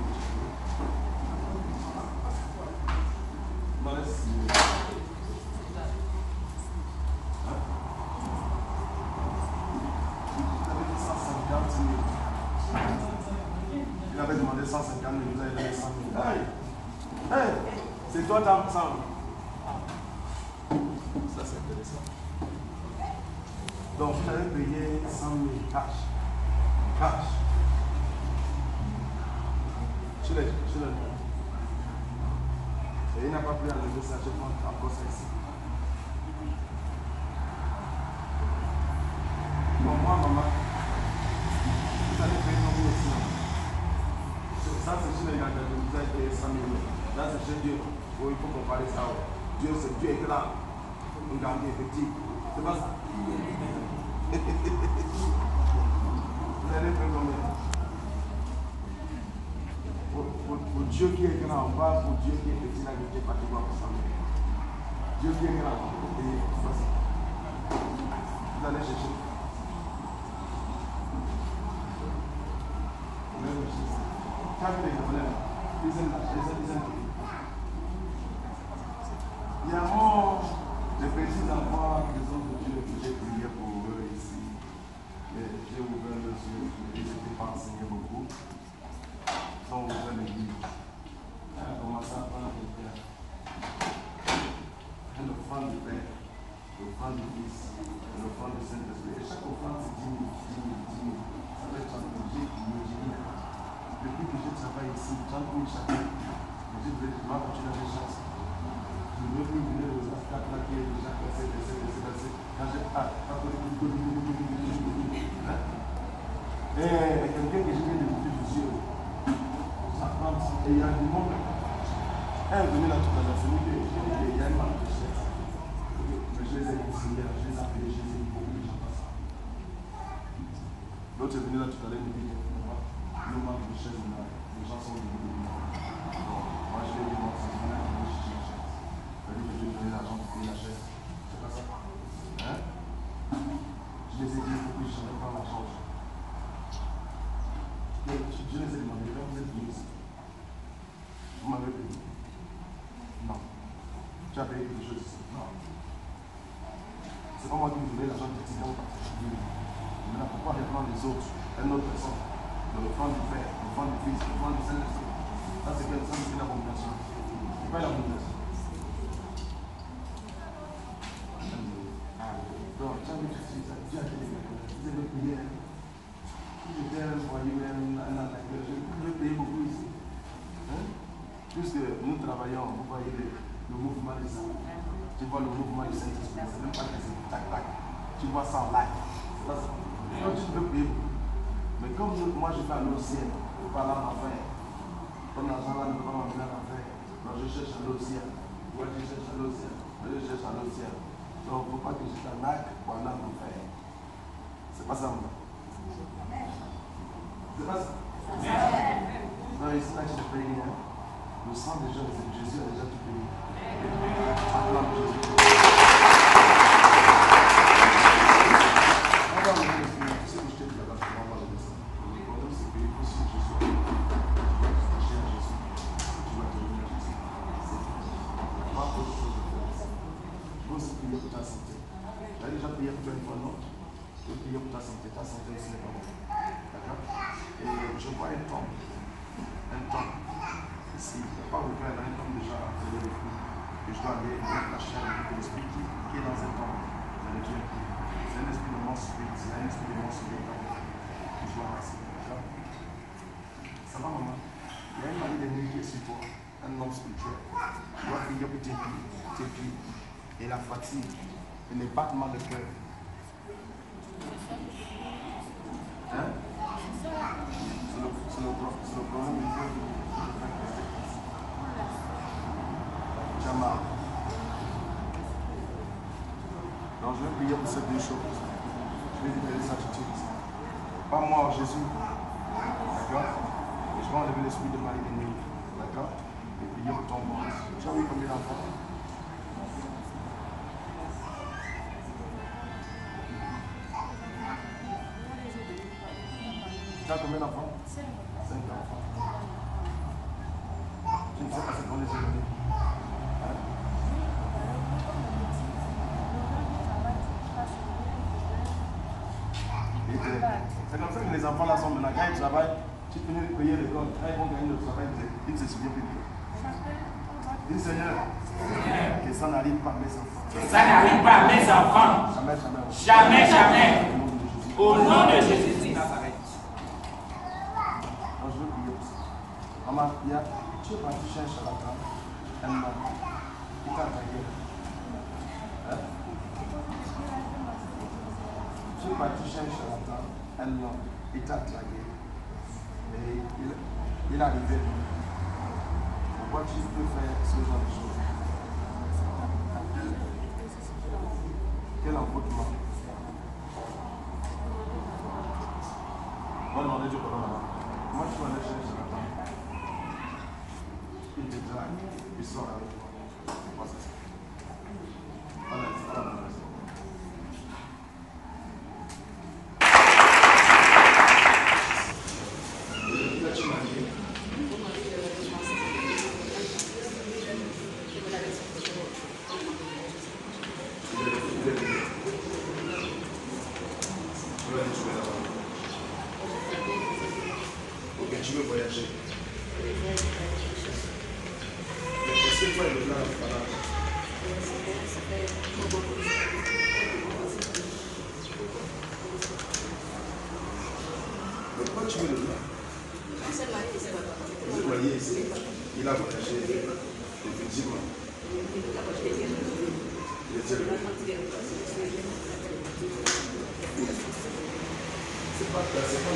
Il avait demandé 150 000, il a donné 100 000. Hey! Hey! C'est toi, ta ensemble. Ça, c'est intéressant. Donc, vous avez payé 100 000 cash. Cash. Sur le et il n'a pas pu enlever ça, je prends encore ça ici. Bon, moi, maman, vous allez payer non plus aussi. Ça, c'est chez les gars, vous avez payé 100 000. Là, c'est chez Dieu. Oh, il faut comparer ça. Dieu, c'est Dieu est là. Vous gagnez effectif. C'est pas ça. Vous allez payer combien? Pour Dieu qui est grand, on va pour Dieu qui est petit, là, Dieu pas qui va ensemble. Dieu qui est grand, on peut payer tout ça. Vous allez chercher. Il y a des petits enfants qui sont de Dieu, que j'ai prié pour eux ici. J'ai ouvert les yeux, ils n'étaient pas enseignés beaucoup. Ils ont ouvert les livres. Comment ça va le Père? L'offrande du Père, l'offrande du Fils, l'offrande du Saint-Esprit. Et chaque offrande, c'est 10 000, 10 000, 10 000. Ça fait 30 000, depuis que je travaille ici, 30 000 chacun. Je vais continuer à faire chance. Je veux plus venir aux Africains là qui est déjà cassé. Quand j'ai et quelqu'un que je viens de vous dire, ça prend, et il y a du monde. Un est venu là tout à l'heure, c'est lui qui il y a une marque de chaise. Mais je les ai consignés, je les ai appelés, je les ai dit beaucoup de gens passent. L'autre est venu là tout à l'heure, il me dit, le manque de chaise, les gens sont venus de moi. Moi je l'ai dit, moi, c'est vrai, je vais chercher la chaise. Je lui ai dit que je vais donner l'argent pour payer la chaise. C'est pas ça? Hein? Je les ai dit, il faut que je ne pas la change. Je les ai demandé, quand vous êtes venus ici, vous m'avez payé? Non. Tu as payé quelque chose ici? Non. C'est pas moi qui vous donnais l'argent de petit quand vous partez. Maintenant, pourquoi reprendre les autres, une autre personne, de l'offrande du Père, l'offrande du Fils, l'offrande du Saint-Esprit? Ça, c'est l'abomination. C'est pas l'abomination. Donc, tu as vu que tu as été vous avez payé. Si j'étais un foyer, un attaqueur, je vais payer beaucoup ici. Puisque nous travaillons, vous voyez le mouvement des âmes. Tu vois le mouvement du Saint-Esprit, c'est même pas que c'est tac-tac. Tu vois ça en live. C'est pas ça. Donc, tu veux payer beaucoup. Mais comme moi je fais à l'océan, je ne peux pas là en faire. Comme l'argent là ne peut pas m'amener en faire. Donc je cherche à l'océan. Moi je cherche à l'océan. Je cherche à l'océan. Donc il ne faut pas que je t'arnaque pendant mon faire. C'est pas ça, moi. C'est pas ça. Non, il s'agit de payer. Hein. Le sang déjà, Jésus a déjà tout payé. Acclame Jésus. On va enlever le Seigneur. Tu sais que je t'ai dit là-bas, tu vas enlever le sang. Le problème, c'est que il faut suivre Jésus. Tu dois t'attacher à Jésus. Tu dois te revenir à Jésus. C'est tout. Il n'y a pas autre chose de faire. Tu peux aussi prier pour ta santé. Tu as déjà prié pour toi une fois, non? Tu peux prier pour ta santé. Ta santé aussi n'est pas bonne. D'accord? Et je vois un temps. Ici, il n'y a pas de plein d'un temps déjà à faire le fruit. Et je dois aller mettre la chaîne de l'esprit qui est dans un temps. Je ne viens plus. C'est un esprit de mensonge. C'est un esprit de mensonge. Je dois passer. Ça va, maman? Il y a une maladie d'ennemi qui est sur toi. Un homme spirituel. Tu dois prier pour tes pieds. Et la fatigue. Et les battements de cœur. Hein? C'est le problème du cœur. Jamal. Donc je vais prier pour ces deux choses. Je vais libérer cette attitude. Pas moi, Jésus. D'accord? Et je vais enlever l'esprit de mari d'ennemi. D'accord? Et prier pour ton bon. Tu as eu combien d'enfants? Tu as combien d'enfants? 5 enfants. Tu ne sais pas ce qu'on les a donnés. C'est comme ça que les enfants là sont maintenant. Quand ils travaillent, tu peux venir payer l'école. Quand ils vont gagner le travail, ils ne se souviennent plus de toi. Dis Seigneur, que ça n'arrive pas à mes enfants. Que ça n'arrive pas à mes enfants. Jamais, jamais. Jamais, jamais. Au nom de Jésus-Christ. Donc je veux prier pour ça. Maman, tu es parti chez un charlatan, un homme, qui t'a attaqué. Hein? Tu es parti chez un charlatan, un homme, il t'a dragué. Et il est arrivé. Pourquoi tu peux faire ce genre de choses? Quel envoûtement? On va demander Dieu pardon là-bas. Moi, je suis allé chez un charlatan. Il te drague, il sort avec toi. C'est quoi ça? Voilà, c'est pas la bonne raison. Ok, tu veux voyager. Mais est-ce que toi et le plan voilà. Mais pourquoi tu veux le plan? Vous êtes marié ici. Il a voyagé. Effectivement. Il était le c'est pas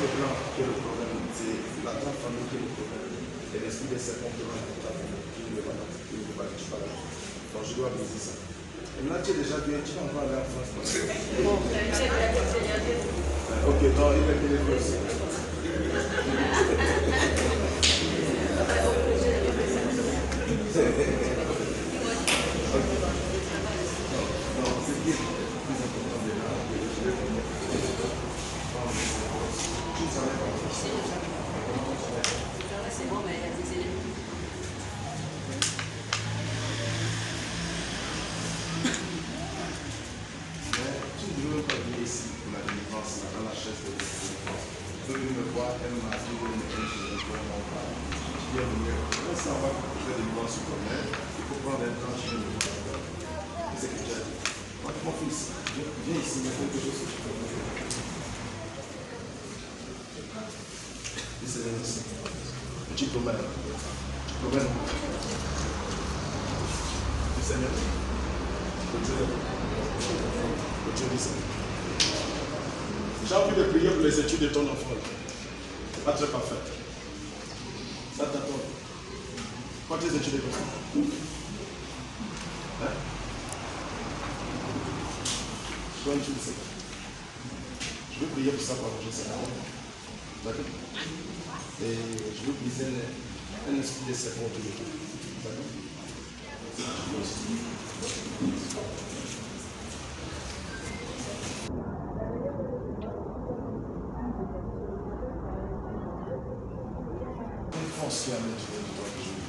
le plan qui est le problème, c'est la grande famille qui est le problème. Et l'esprit des serpents qui va dans ta famille, qui ne veut pas que tu parles. Donc je dois briser ça. Et maintenant tu es déjà bien, tu vas encore aller en France. Ok, donc il est bien aussi. Non, c'est bien. C'est bon, mais c'est tu ne veux pas venir ici pour la délivrance, dans la chaise de délivrance. Tu peux venir me voir, elle m'a dit que je ne peux pas. Tu viens venir, on savoir que tu fais des délivrance sur toi-même, il faut prendre un temps, tu viens me voir. C'est ce que tu as dit. Mon fils, viens ici, il y a quelque chose que tu peux faire. C'est ici. Tu promets. Tu promets. Le Seigneur. Le Dieu du Seigneur. J'ai envie de prier pour les études de ton enfant. C'est pas très parfait. Ça t'attend. Quand tes études comme ça. Hein? Toi, tu le sais. Je veux prier pour ça pour arranger ça. D'accord? Et je veux briser un esprit de serpent autour de toi. D'accord? Consciemment, je vais voir que je vous.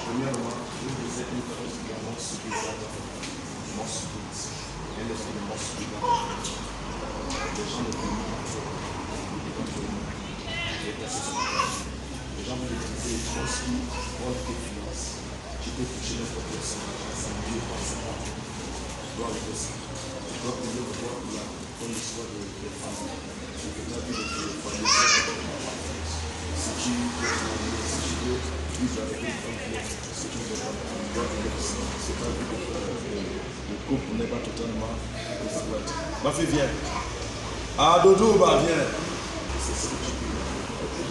Premièrement, je vous disais une chose qui est mon supplicateur. Mon supplicateur. Elle est sur mon supplicateur. Les gens ne peuvent pas les gens vont utiliser les transmis pour tes finances. Tu peux toucher notre personne. Ça ne veut pas ça. Tu dois arrêter ça. Tu dois payer le droit pour la histoire des femmes. Tu peux pas vivre de famille. Si tu veux vivre avec une femme, si tu veux pas, tu dois vivre ça. C'est pas vu que le couple n'est pas totalement. Ma fille, viens. Ah, Dodo, bah, viens. C'est ce que tu veux.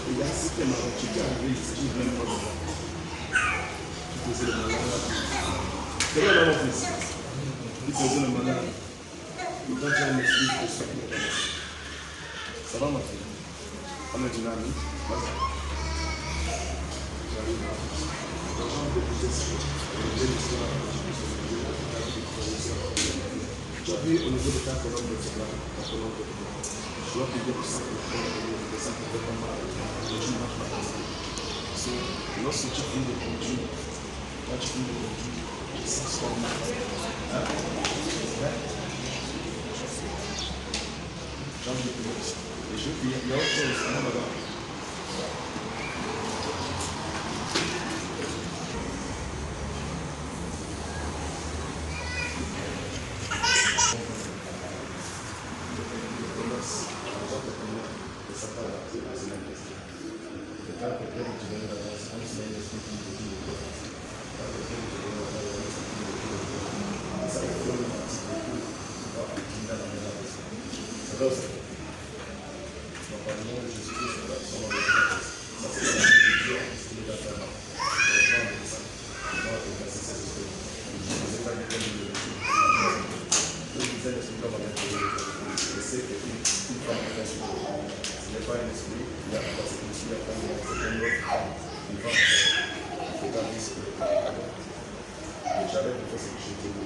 Il y a ce qui est marrant, tu peux arriver ici, tu ne viens pas de moi. Tu faisais le malade. C'est vrai, là, mon fils. Tu faisais le malade. Et quand tu as un esprit, tu peux sortir de moi. Ça va, ma fille? On est dynamique. Vas-y. J'arrive là. Les gens de plus d'esprit. Les l'histoire, tu as vu au niveau de ta colonne de cela, ta colonne de cela. Je dois payer pour ça que ça ne fait pas mal. Et tu ne marches pas comme ça. Lorsque tu finis de conduire, quand tu finis de conduire, ça se forme. Hein? C'est vrai? J'ai envie de payer ça. Et je paye. Il y a autre chose, non, madame? J'arrête de faire ce que je te dis.